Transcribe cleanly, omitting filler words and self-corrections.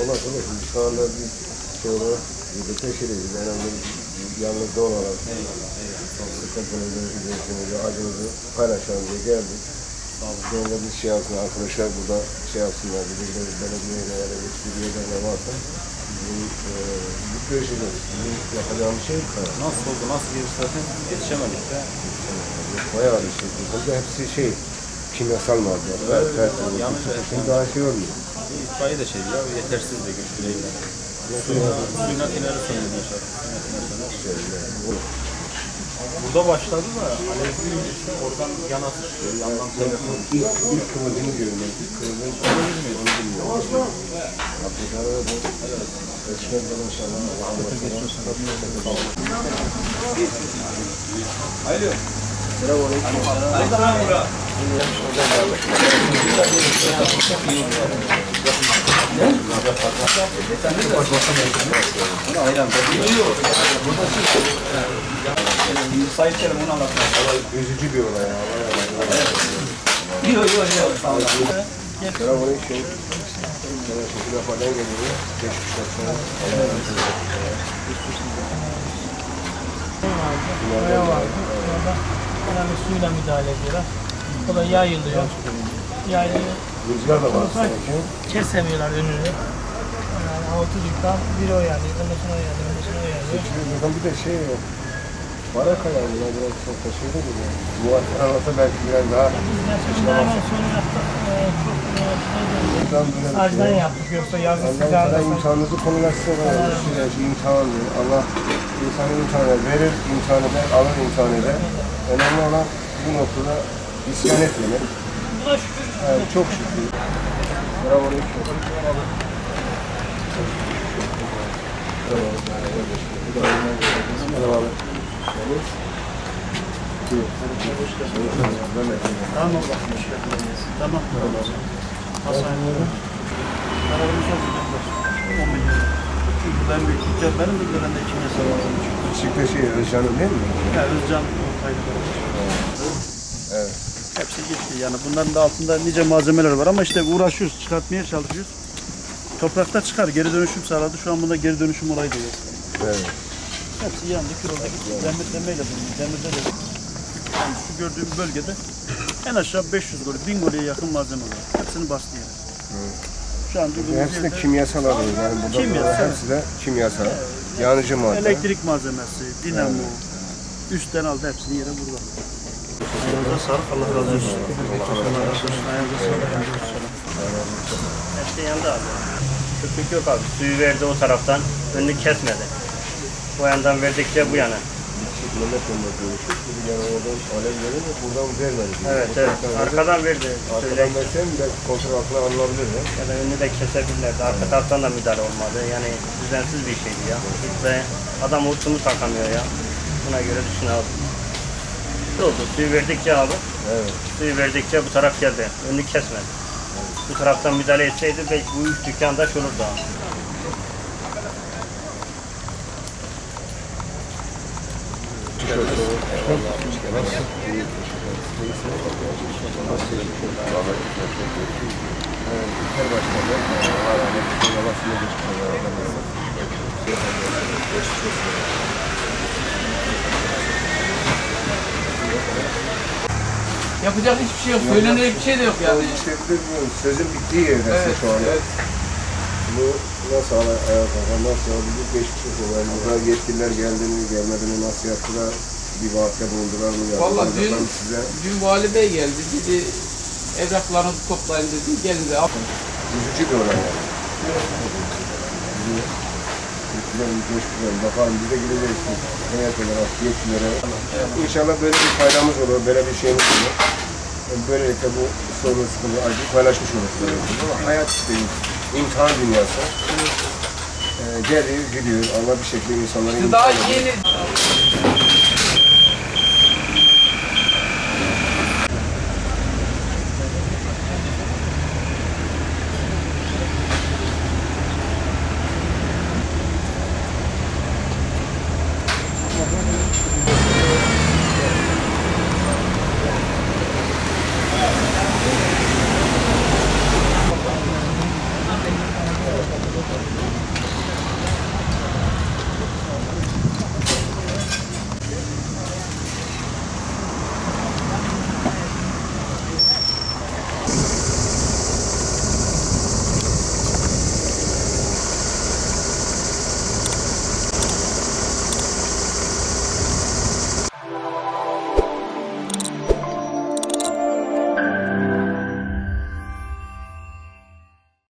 Olasılık şu anda bir şey olarak teşhiriz. Önemli yalnızda olarak sıkıntımızı, üzüntümüzü, acımızı paylaşalım diye geldik. Sonra bir şey yapsın, arkadaşlar burada şey yapsınlar, belediyeler, bir ne varsa bu görüşeceğiz. Bizim yapacağımız şey bu kadar. Nasıl oldu, nasıl gelişti zaten yetişemedik de. Bayağı bir şey. Burada hepsi şey, kimyasal malzeme. Şimdi daha şey olmuyor. İtfaiye de şeydi ya, yetersiz de güçlü değil. Suyun atinleri söndü inşallah. Burada başladı da alev büyüyünce işte oradan yana sıçrıyor, yandan telefon. İlk kıvılcını görmek, ilk kıvılcını görmek, onu bilmiyorum. Abdülkara da bu. Eşkent de inşallah. Alo. Selamünaleyküm. Aleykümselam. Sahiplerim onu anlatmaya. Üzücü bir olay ya. Yok. Sağ olun. Selamünaleyküm. Şekil yapardan geliyor. Geçmiş olsun. Allah'a emanet olun. Oraya vardı. Orada önemli suyla müdahale ediyorlar. O da yayılıyor. Yayılıyor. Rüzgar da var sanki. Kesemiyorlar önünü. Yani havuzluktan biri o yanıyor, ondan sonra o yanıyor, ondan sonra o yanıyor. Buradan bir de şey yok. Baraka yani biraz çok da şey de değil. Muhatır anlatsa belki biraz daha Bunlardan sonra yaptık. Çok acıdan yaptık. Yoksa yazın sıcağında. Allah imtihanınızı konulaşsa var. Süreç, imtihanı. Allah insanı imtihan eder. Verir imtihan eder, alır imtihan eder. Önemli olan bu noktada isyan etmemek. Buna şükür. Yani çok şükür. Selamünaleyküm. Merhaba abi. Tamam. Tamam. Hastanede. Arabamız oldu. 10 milyon. Çünkü ben büyük tüccar benim de ben de içine salladım. Beşiktaş'ı Özcan'ın değil mi? Ya Özcan ortaydı beraber. Evet. Hepsi gitti yani bunların da altında nice malzemeler var ama işte uğraşıyoruz, çıkartmaya çalışıyoruz. Toprakta çıkar, geri dönüşüm sağladı. Şu an bunda geri dönüşüm olayı da yok. Evet. Hepsi yandı, kül oldu gitti. Demirlemeyle bulundu, demirde de. Yani şu gördüğüm bölgede en aşağı 500 gol, 1000 gole yakın malzeme var. Hepsini bastı yani. Şu an durduğumuz Hepsi de yerde kimyasal alıyor. Yani burada Kimyasal. hepsi de kimyasal. Yanıcı madde. elektrik malzemesi, dinamo, üstten aldı hepsini yere burada. Ayağınıza sağlık, Allah razı olsun. Allah razı olsun, ayağınıza sağlık, ayağınıza sağlık. Hepsi yandı abi. Köpük yok abi. Suyu verdi o taraftan. Önünü kesmedi. Bu yandan verdikçe bu yana. Mehmet Mehmet görüşürüz. Bir yana oradan alev verir mi? Buradan vermedi. Evet. Arkadan verdi. Arkadan versem biraz kontrol altına alınabilir mi? Ya da önünü de kesebilirlerdi. Arka taraftan da müdahale olmadı. Yani düzensiz bir şeydi ya. Ve adam hortumu takamıyor ya. Buna göre düşün abi. Ne oldu? Suyu verdikçe abi. Evet. Suyu verdikçe bu taraf geldi. Önünü kesmedi. Bu taraftan müdahale etseydi belki bu üç dükkanda olurdu abi. Yapacak hiçbir şey yok. Söylenecek bir şey de yok yani. İşte bilmiyorum, sözün bittiği yerdesin Evet, şu anda. evet. Bu nasıl ayağa kalkan, nasıl oldu? Geçmiş olsun. Yani burada yetkililer geldi mi, gelmedi mi, nasıl yaptılar? Bir vaatte bulundular mı? Vallahi size dün vali bey geldi. Dedi evraklarınızı toplayın dedi. Gelin de alın. üzücü bir olay yani. Yetkililerin coşkuları, bakalım bize gideceğiz. Heyet olarak yetkililere. İnşallah böyle bir faydamız olur, böyle bir şeyimiz olur. Böylelikle bu sorun, sıkıntı, acıyı paylaşmış oluruz. Ama hayat işte imtihan dünyası. Geliyor, gidiyor. Allah bir şekilde insanları Daha yeni